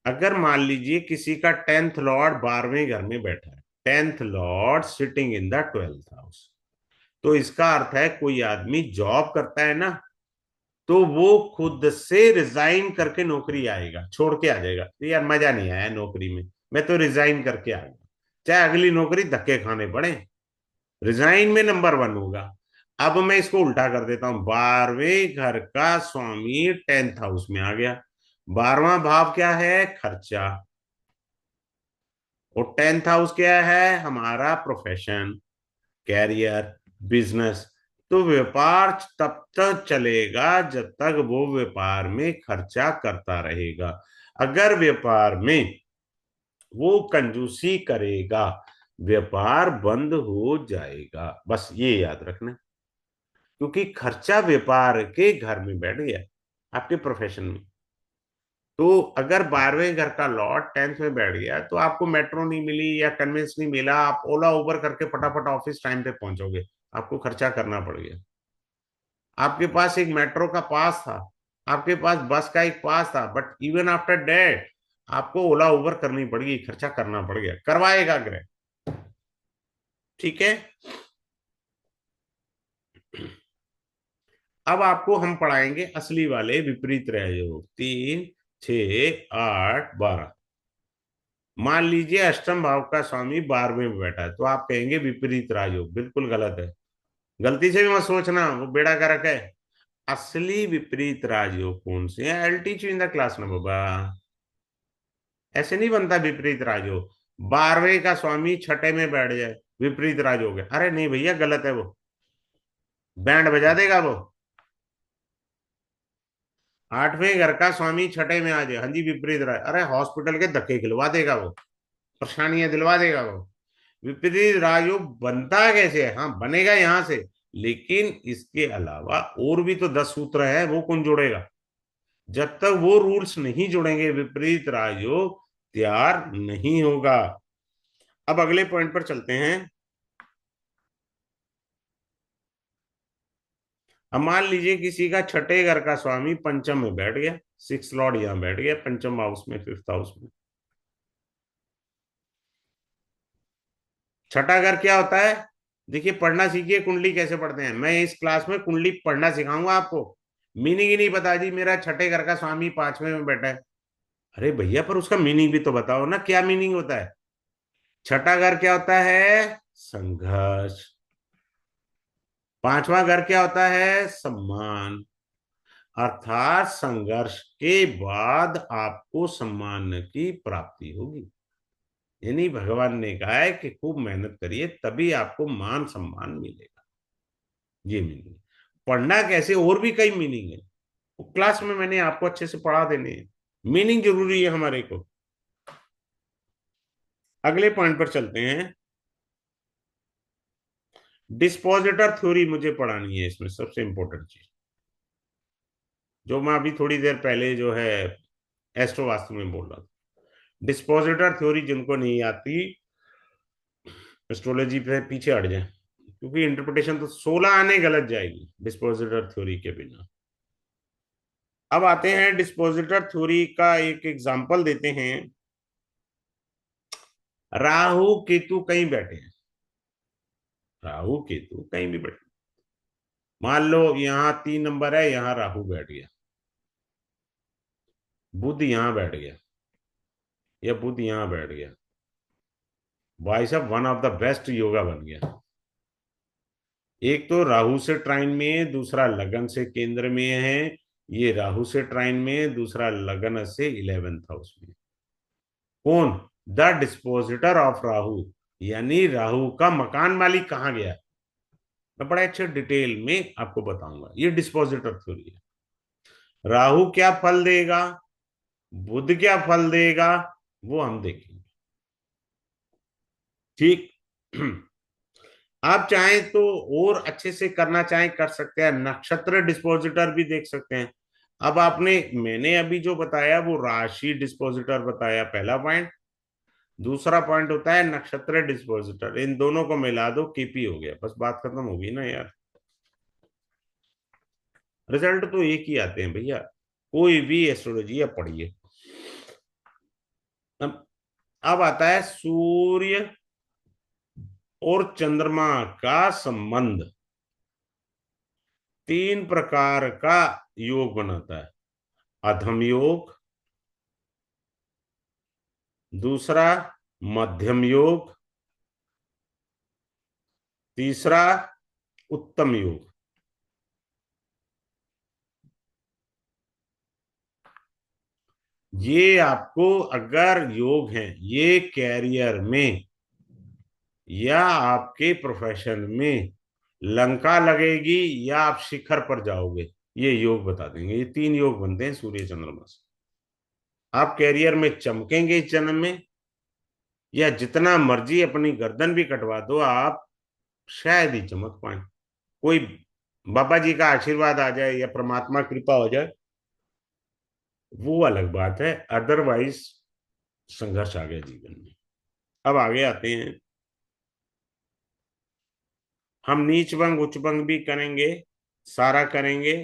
S2: अगर मान लीजिए किसी का 10th लॉर्ड 12वें घर में बैठा है, 10th Lord sitting in the 12th house, तो इसका अर्थ है कोई आदमी जॉब करता है ना, तो वो खुद से रिजाइन करके नौकरी आएगा, छोड़ के आ जाएगा, तो यार मजा नहीं आया नौकरी में, मैं तो रिजाइन करके आ गया, चाहे अगली नौकरी धक्के खाने पड़े, रिजाइन में नंबर 1 होगा। अब मैं इसको उल्टा कर देता हूं, 12वें घर का स्वामी 10th हाउस में आ गया, 12वां भाव क्या है, खर्चा, और 10th हाउस क्या है, हमारा प्रोफेशन, कैरियर, बिजनेस। तो व्यापार तब तक चलेगा जब तक वो व्यापार में खर्चा करता रहेगा। अगर व्यापार में वो कंजूसी करेगा, व्यापार बंद हो जाएगा, बस ये याद रखना, क्योंकि खर्चा व्यापार के घर में बैठ गया, आपके प्रोफेशन में। तो अगर 12वें घर का लॉट 10th में बैठ गया, तो आपको मेट्रो नहीं मिली या कन्वेंस नहीं मिला, आप ओला उबर करके फटाफट ऑफिस टाइम पे पहुंचोगे, आपको खर्चा करना पड़ गया। आपके पास एक मेट्रो का पास था, आपके पास बस का एक पास था, बट इवन आफ्टर डेट आपको ओला उबर करनी पड़ेगी, खर्चा करना पड़ गया, करवाएगा ग्रह। ठीक है, अब आपको हम पढ़ाएंगे असली वाले विपरीत राजयोग, 3, 6, 8, 12। मान लीजिए अष्टम भाव का स्वामी 12वें में बैठा है, तो आप कहेंगे विपरीत राजयोग, बिल्कुल गलत है, गलती से भी मत सोचना, वो बेड़ा गर्क है। असली विपरीत राजयोग कौन से हैं, I teach you in the class ना बाबा, ऐसे नहीं बनता विपरीत राजयोग। 12वें का स्वामी छठे में बैठ जाए, विपरीत राजयोग है, अरे नहीं भैया गलत है, वो बैंड बजा देगा वो। 8वें घर का स्वामी छठे में आ जाए, हाँ जी विपरीत राज, अरे हॉस्पिटल के धक्के खिलवा देगा वो, परेशानियां दिलवा देगा वो। विपरीत राजयोग बनता कैसे है, हाँ बनेगा यहां से, लेकिन इसके अलावा और भी तो 10 सूत्र है, वो कौन जोड़ेगा, जब तक वो रूल्स नहीं जुड़ेंगे विपरीत राजयोग तैयार नहीं होगा। अब अगले पॉइंट पर चलते हैं। अब मान लीजिए किसी का छठे घर का स्वामी पंचम में बैठ गया, 6 लॉर्ड यहां बैठ गया पंचम हाउस में, 5th हाउस में। छठा घर क्या होता है, देखिए पढ़ना सीखिए, कुंडली कैसे पढ़ते हैं, मैं इस क्लास में कुंडली पढ़ना सिखाऊंगा आपको। मीनिंग ही नहीं पता जी, मेरा छठे घर का स्वामी 5वें में बैठा है, अरे भैया पर उसका मीनिंग भी तो बताओ ना, क्या मीनिंग होता है। छठा घर क्या होता है, संघर्ष। 5वां घर क्या होता है, सम्मान, अर्थात संघर्ष के बाद आपको सम्मान की प्राप्ति होगी। यानी भगवान ने कहा है कि खूब मेहनत करिए तभी आपको मान सम्मान मिलेगा, ये मीनिंग। पढ़ना कैसे, और भी कई मीनिंग है, वो क्लास में मैंने आपको अच्छे से पढ़ा देने हैं, मीनिंग जरूरी है हमारे को। अगले पॉइंट पर चलते हैं। डिस्पोजिटर थ्योरी मुझे पढ़ानी है, इसमें सबसे इंपॉर्टेंट चीज जो मैं अभी थोड़ी देर पहले जो है एस्ट्रो वास्तु में बोल रहा था। डिस्पोजिटर थ्योरी जिनको नहीं आती, एस्ट्रोलॉजी पे पीछे हट जाए, क्योंकि इंटरप्रिटेशन तो 16 आने गलत जाएगी डिस्पोजिटर थ्योरी के बिना। अब आते हैं डिस्पोजिटर थ्योरी का एक एग्जांपल देते हैं। राहु केतु कहीं बैठे हैं, राहु केतु कहीं भी बैठे, मान लो यहाँ 3 नंबर है, यहाँ राहु बैठ गया, बुध यहाँ बैठ गया, या बुध यहाँ बैठ गया, भाई साहब one of the best yoga बन गया। एक तो राहु से ट्राइन में है, दूसरा लगन से केंद्र में है, ये राहु से ट्राइन में है, दूसरा लगन से 11th हाउस में। कौन, द डिस्पोजिटर ऑफ राहु, यानी राहु का मकान मालिक कहाँ गया, मैं बड़े अच्छे डिटेल में आपको बताऊंगा, ये डिस्पोजिटर थ्योरी है। राहु क्या फल देगा, बुध क्या फल देगा, वो हम देखेंगे। ठीक आप चाहें तो और अच्छे से करना चाहें कर सकते हैं, नक्षत्र डिस्पोजिटर भी देख सकते हैं। अब आपने, मैंने अभी जो बताया वो राशि डिस्पोजिटर बताया, पहला पॉइंट। दूसरा पॉइंट होता है नक्षत्र डिस्पोजिटर, इन दोनों को मिला दो केपी हो गया, बस बात खत्म होगी ना यार। रिजल्ट तो एक ही आते हैं भैया, कोई भी एस्ट्रोलॉजी या पढ़िए। अब आता है सूर्य और चंद्रमा का संबंध। 3 प्रकार का योग बनाता है। अधम योग, दूसरा मध्यम योग, तीसरा उत्तम योग। ये आपको अगर योग है, ये कैरियर में या आपके प्रोफेशन में लंका लगेगी या आप शिखर पर जाओगे, ये योग बता देंगे। ये 3 योग बनते हैं सूर्य चंद्रमा से। आप कैरियर में चमकेंगे इस जन्म में, या जितना मर्जी अपनी गर्दन भी कटवा दो आप, शायद ही चमक पाए। कोई बाबा जी का आशीर्वाद आ जाए या परमात्मा कृपा हो जाए, वो अलग बात है। अदरवाइज संघर्ष आ गया जीवन में। अब आगे आते हैं, हम नीच भंग उच्च भंग भी करेंगे, सारा करेंगे।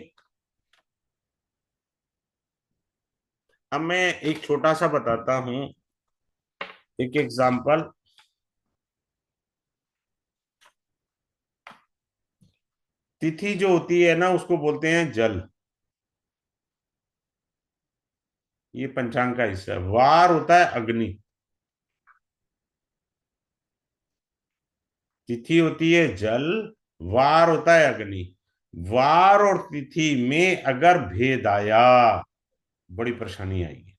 S2: अब मैं एक छोटा सा बताता हूं, एक एग्जाम्पल। तिथि जो होती है ना, उसको बोलते हैं जल। ये पंचांग का हिस्सा है। वार होता है अग्नि। तिथि होती है जल, वार होता है अग्नि। वार और तिथि में अगर भेद आया, बड़ी परेशानी आएगी,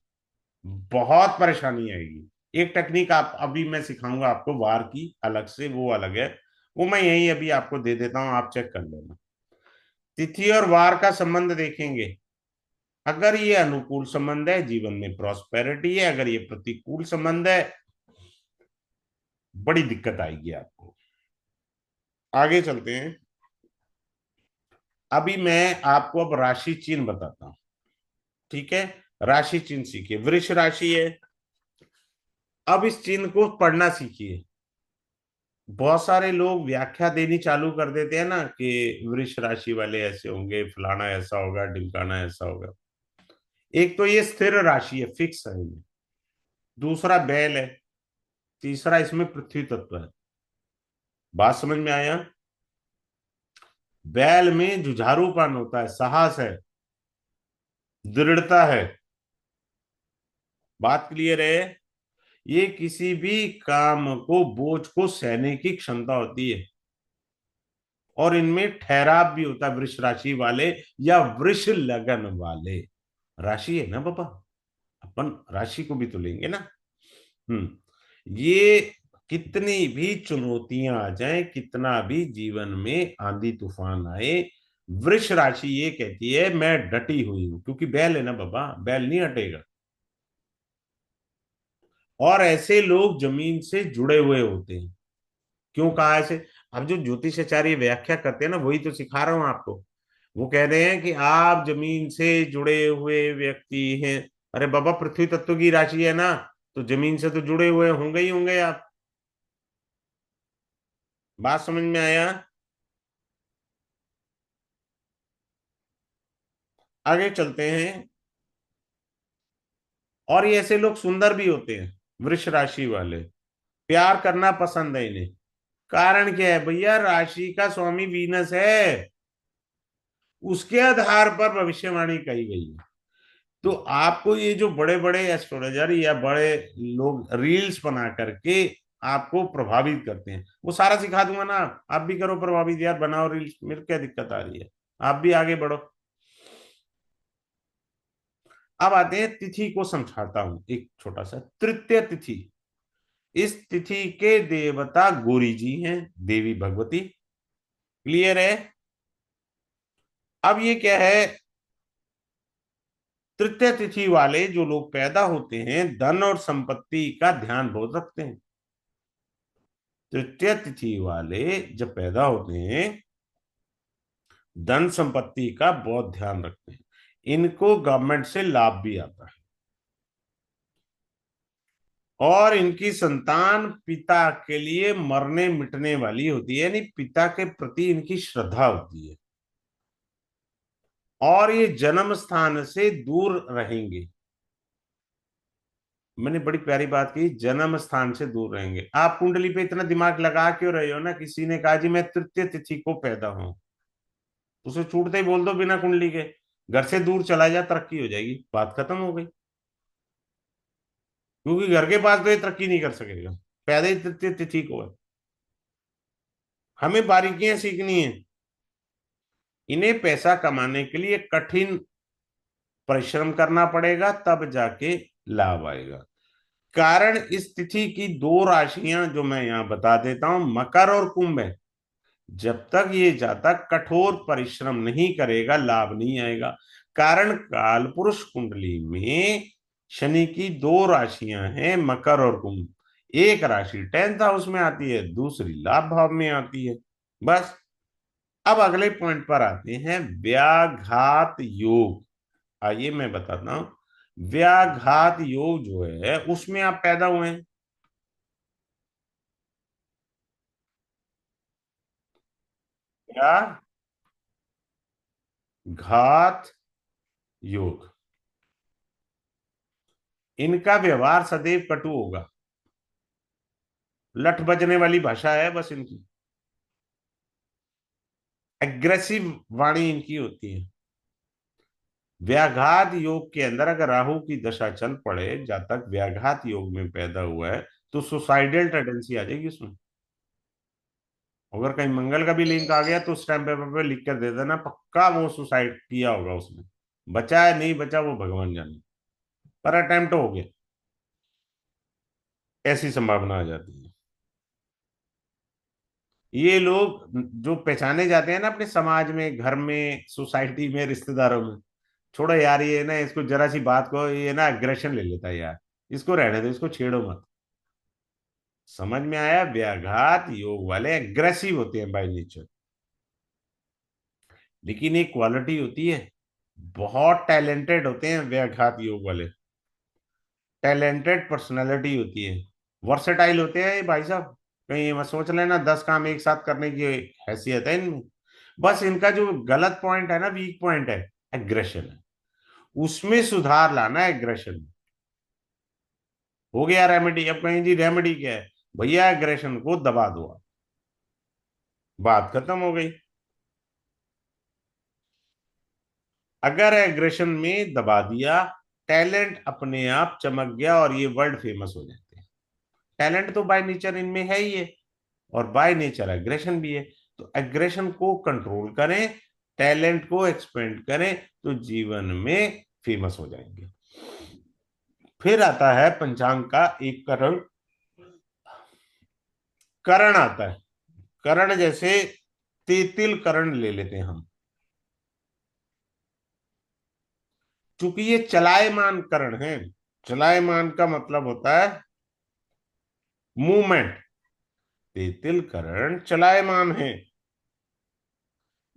S2: बहुत परेशानी आएगी। एक टेक्निक आप अभी मैं सिखाऊंगा आपको वार की, अलग से, वो अलग है। वो मैं यही अभी आपको दे देता हूं, आप चेक कर लेना। तिथि और वार का संबंध देखेंगे। अगर ये अनुकूल संबंध है, जीवन में प्रॉस्पेरिटी है। अगर ये प्रतिकूल संबंध है, बड़ी दिक्कत आएगी आपको। आगे चलते हैं। अभी मैं आपको अब राशि चिन्ह बताता हूं, ठीक है? राशि चिन्ह सीखिए। वृष राशि है। अब इस चिन्ह को पढ़ना सीखिए। बहुत सारे लोग व्याख्या देनी चालू कर देते हैं ना, कि वृष राशि वाले ऐसे होंगे, फलाना ऐसा होगा, ढिमकाना ऐसा होगा। एक तो ये स्थिर राशि है, फिक्स है ये। दूसरा बैल है। तीसरा इसमें पृथ्वी तत्व है। बात समझ में आया? बैल में जुझारूपन होता है, साहस है, दृढ़ता है। बात क्लियर है? ये किसी भी काम को, बोझ को सहने की क्षमता होती है। और इनमें ठहराव भी होता है, वृष राशि वाले या वृष लगन वाले। राशि है ना बाबा, अपन राशि को भी तो लेंगे ना। ये कितनी भी चुनौतियां आ जाए, कितना भी जीवन में आंधी तूफान आए, वृष राशि ये कहती है मैं डटी हुई हूं, क्योंकि बैल है ना बाबा, बैल नहीं हटेगा। और ऐसे लोग जमीन से जुड़े हुए होते हैं। क्यों कहा ऐसे? अब जो ज्योतिषाचार्य व्याख्या करते हैं ना, वही तो सिखा रहा हूं आपको। वो कह रहे हैं कि आप जमीन से जुड़े हुए व्यक्ति हैं। अरे बाबा, पृथ्वी तत्व की राशि है ना, तो जमीन से तो जुड़े हुए होंगे ही होंगे आप। बात समझ में आया? आगे चलते हैं। और ये ऐसे लोग सुंदर भी होते हैं, वृष राशि वाले। प्यार करना पसंद है इन्हें। कारण क्या है भैया? राशि का स्वामी वीनस है, उसके आधार पर भविष्यवाणी कही गई है। तो आपको ये जो बड़े बड़े एस्ट्रोलॉजर या बड़े लोग रील्स बना करके आपको प्रभावित करते हैं, वो सारा सिखा दूंगा ना। आप भी करो प्रभावित यार, बनाओ रील्स, मेरे क्या दिक्कत आ रही है? आप भी आगे बढ़ो। अब आते हैं, तिथि को समझाता हूं एक छोटा सा। तृतीय तिथि, इस तिथि के देवता गौरी जी हैं, देवी भगवती। क्लियर है? अब ये क्या है? तृतीय तिथि वाले जो लोग पैदा होते हैं, धन और संपत्ति का ध्यान बहुत रखते हैं। तृतीय तिथि वाले जब पैदा होते हैं, धन संपत्ति का बहुत ध्यान रखते हैं। इनको गवर्नमेंट से लाभ भी आता है। और इनकी संतान पिता के लिए मरने मिटने वाली होती है, यानी पिता के प्रति इनकी श्रद्धा होती है। और ये जन्म स्थान से दूर रहेंगे। मैंने बड़ी प्यारी बात की, जन्म स्थान से दूर रहेंगे। आप कुंडली पे इतना दिमाग लगा क्यों रहे हो ना? किसी ने कहा जी मैं तृतीय तिथि को पैदा हूं, उसे छूटते ही बोल दो बिना कुंडली के, घर से दूर चला जा, तरक्की हो जाएगी, बात खत्म हो गई। क्योंकि घर के पास तो ये तरक्की नहीं कर सकेगा, पैदा ही तृतीय तिथि को है। हमें बारीकियां सीखनी है। इन्हें पैसा कमाने के लिए कठिन परिश्रम करना पड़ेगा, तब जाके लाभ आएगा। कारण इस तिथि की दो राशियां जो मैं यहां बता देता हूं, मकर और कुंभ है। जब तक ये जातक कठोर परिश्रम नहीं करेगा, लाभ नहीं आएगा। कारण काल पुरुष कुंडली में शनि की दो राशियां हैं, मकर और कुंभ। एक राशि 10th हाउस में आती है, दूसरी लाभ भाव में आती है। बस। अब अगले पॉइंट पर आते हैं, व्याघात योग। आइए मैं बताता हूं, व्याघात योग जो है उसमें आप पैदा हुए हैं। क्या? घात योग। इनका व्यवहार सदैव कटु होगा, लठ बजने वाली भाषा है बस इनकी, एग्रेसिव वाणी इनकी होती है। व्याघात योग के अंदर अगर राहु की दशा चल पड़े, जब तक व्याघात योग में पैदा हुआ है, तो सुसाइडल टेंडेंसी आ जाएगी उसमें। अगर कहीं मंगल का भी लिंक आ गया तो उस टाइम पेपर पे लिख कर दे देना, पक्का वो सुसाइड किया होगा उसने। बचा है नहीं बचा वो भगवान जाने, पर अटेम्प्ट हो गया, ऐसी संभावना आ जाती है। ये लोग जो पहचाने जाते हैं ना अपने समाज में, घर में, सोसाइटी में, रिश्तेदारों में, छोड़ो यार ये ना, इसको जरा सी बात को ये ना अग्रेशन ले लेता है यार, इसको रहने दो, इसको छेड़ो मत। समझ में आया? व्याघात योग वाले एग्रेसिव होते हैं बाय नेचर। लेकिन एक क्वालिटी होती है, बहुत टैलेंटेड होते हैं व्याघात योग वाले, टैलेंटेड पर्सनालिटी होती है, वर्सेटाइल होते हैं ये भाई साहब। कहीं ये मत सोच लेना 10 काम एक साथ करने की हैसियत है इनमें। बस इनका जो गलत पॉइंट है ना, वीक पॉइंट है, एग्रेशन है। उसमें सुधार लाना है, एग्रेशन। हो गया रेमेडी। अब कहीं जी रेमेडी क्या है? भैया एग्रेशन को दबा दो आप। बात खत्म हो गई। अगर एग्रेशन में दबा दिया, टैलेंट अपने आप चमक गया और ये वर्ल्ड फेमस हो जाते हैं। टैलेंट तो बाय नेचर इनमें है ही है, और बाय नेचर एग्रेशन भी है। तो एग्रेशन को कंट्रोल करें, टैलेंट को एक्सपेंड करें, तो जीवन में फेमस हो जाएंगे। फिर आता है पंचांग का एक करण। करण आता है, करण जैसे तेतिल करण ले लेते हैं हम। चूंकि ये चलायमान करण है, चलायमान का मतलब होता है मूवमेंट। तेतिल करण चलायमान है।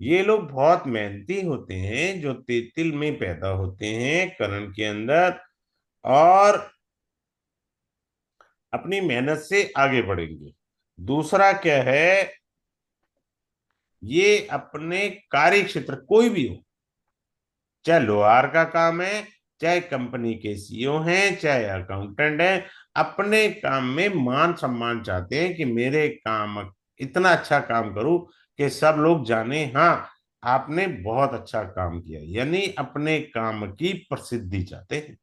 S2: ये लोग बहुत मेहनती होते हैं जो तेतिल में पैदा होते हैं करण के अंदर, और अपनी मेहनत से आगे बढ़ेंगे। दूसरा क्या है, ये अपने कार्य क्षेत्र कोई भी हो, चाहे लोहार का काम है, चाहे कंपनी के सीईओ हैं, चाहे अकाउंटेंट हैं, अपने काम में मान सम्मान चाहते हैं कि मेरे काम, इतना अच्छा काम करूं कि सब लोग जाने हाँ आपने बहुत अच्छा काम किया, यानी अपने काम की प्रसिद्धि चाहते हैं।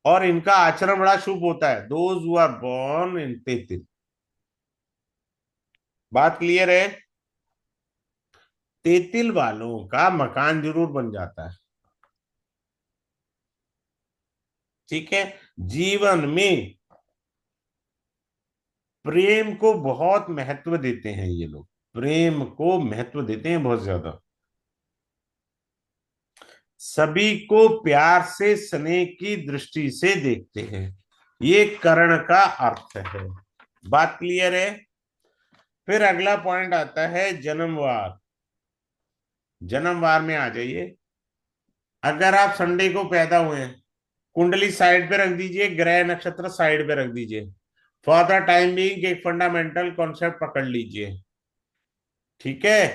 S2: और इनका आचरण बड़ा शुभ होता है, those who are born in तेतिल। बात क्लियर है? तेतिल वालों का मकान जरूर बन जाता है। ठीक है। जीवन में प्रेम को बहुत महत्व देते हैं ये लोग, प्रेम को महत्व देते हैं बहुत ज्यादा। सभी को प्यार से स्नेह की दृष्टि से देखते हैं, ये कर्ण का अर्थ है। बात क्लियर है? फिर अगला पॉइंट आता है जन्मवार। जन्मवार में आ जाइए। अगर आप संडे को पैदा हुए हैं, कुंडली साइड पे रख दीजिए, ग्रह नक्षत्र साइड पे रख दीजिए। फॉर द टाइम बीइंग एक फंडामेंटल कॉन्सेप्ट पकड़ लीजिए। ठीक है।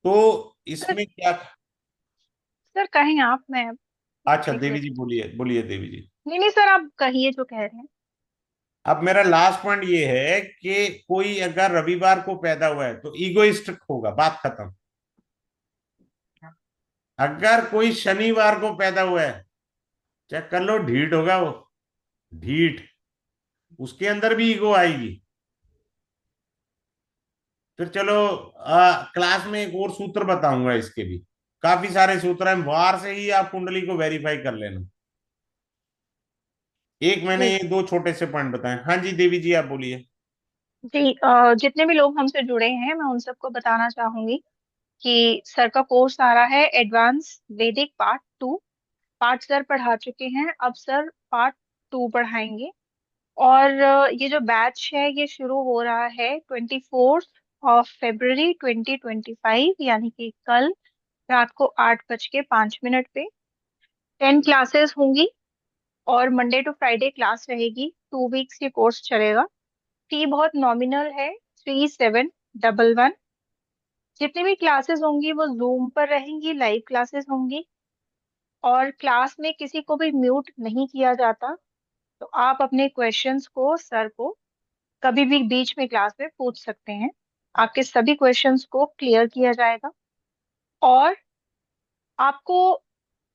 S2: तो इसमें क्या,
S1: सर कहें आप, मैं
S2: अच्छा देवी
S1: रिक्वेस्ट।
S2: जी, बोलिए बोलिए देवी जी।
S1: नहीं नहीं सर, आप कहिए जो कह रहे हैं।
S2: अब मेरा लास्ट पॉइंट ये है कि कोई अगर रविवार को पैदा हुआ है तो ईगोइस्ट होगा, बात खत्म। अगर कोई शनिवार को पैदा हुआ है, चेक कर लो, ढीठ होगा वो, ढीठ। उसके अंदर भी ईगो आएगी। फिर चलो, क्लास में एक और सूत्र बताऊंगा, इसके भी काफी सारे सूत्र हैं, बाहर से ही आप कुंडली को वेरीफाई कर लेना। एक मैंने
S1: जी
S2: ये दो छोटे से पॉइंट बताए। हाँ जी देवी जी, आप बोलिए।
S1: जी, जितने भी लोग हमसे जुड़े हैं मैं उन सबको बताना चाहूंगी कि सर का कोर्स आ रहा है एडवांस वैदिक पार्ट 2। पार्ट सर पढ़ा चुके हैं, अब सर पार्ट 2 पढ़ाएंगे। और ये जो बैच है ये शुरू हो रहा है 24 फरवरी 2025, यानी कि कल रात को 8:05 पे 10 क्लासेस होंगी। और मंडे टू फ्राइडे क्लास रहेगी, 2 वीक्स ये कोर्स चलेगा। फी बहुत नॉमिनल है, 3711। जितनी भी क्लासेस होंगी वो जूम पर रहेंगी, लाइव क्लासेस होंगी। और क्लास में किसी को भी म्यूट नहीं किया जाता। तो आप अपने क्वेश्चंस को सर को कभी भी बीच में क्लास में पूछ सकते हैं। आपके सभी क्वेश्चंस को क्लियर किया जाएगा। और आपको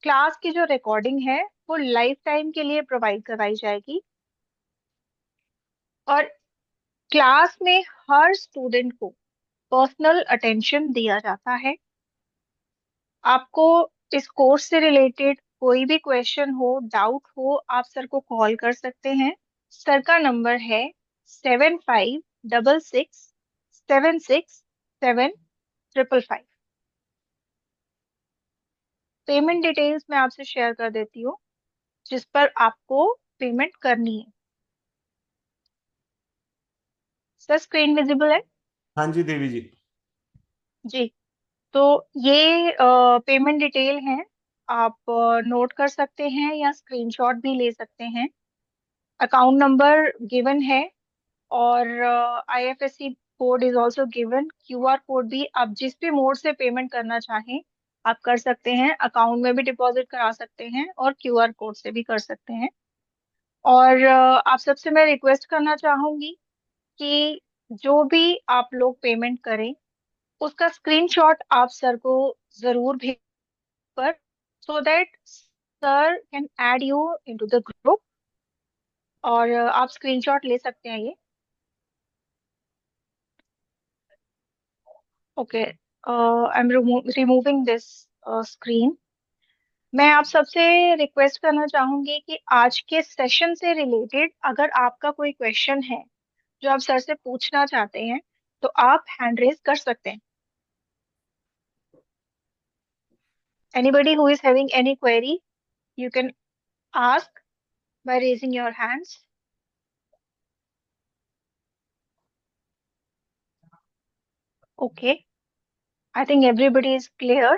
S1: क्लास की जो रिकॉर्डिंग है वो लाइफ टाइम के लिए प्रोवाइड करवाई जाएगी। और क्लास में हर स्टूडेंट को पर्सनल अटेंशन दिया जाता है। आपको इस कोर्स से रिलेटेड कोई भी क्वेश्चन हो, डाउट हो, आप सर को कॉल कर सकते हैं। सर का नंबर है 7566 767 555। पेमेंट डिटेल्स मैं आपसे शेयर कर देती हूँ, जिस पर आपको पेमेंट करनी है। सर स्क्रीन विजिबल है?
S2: हाँ जी देवी जी।
S1: जी। तो ये पेमेंट डिटेल है, आप नोट कर सकते हैं या स्क्रीनशॉट भी ले सकते हैं। अकाउंट नंबर गिवन है, और IFSC code is also given. QR code भी आप जिस भी मोड से पेमेंट करना चाहें आप कर सकते हैं। अकाउंट में भी डिपॉजिट करा सकते हैं और क्यूआर कोड से भी कर सकते हैं। और आप सबसे मैं रिक्वेस्ट करना चाहूंगी कि जो भी आप लोग पेमेंट करें उसका स्क्रीनशॉट आप सर को जरूर भेज पर, so that sir can add you into the group. और आप स्क्रीनशॉट ले सकते हैं ये। Okay, I am removing this screen. मैं आप सबसे रिक्वेस्ट करना चाहूंगी कि आज के सेशन से रिलेटेड अगर आपका कोई क्वेश्चन है जो आप सर से पूछना चाहते हैं तो आप हैंड रेज कर सकते हैं। Anybody who is having any query, you can ask by raising your hands. Okay, I think everybody is clear.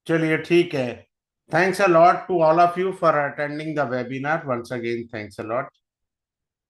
S2: चलिए ठीक है। Thanks a lot to all of you for attending the webinar. Once again thanks a lot.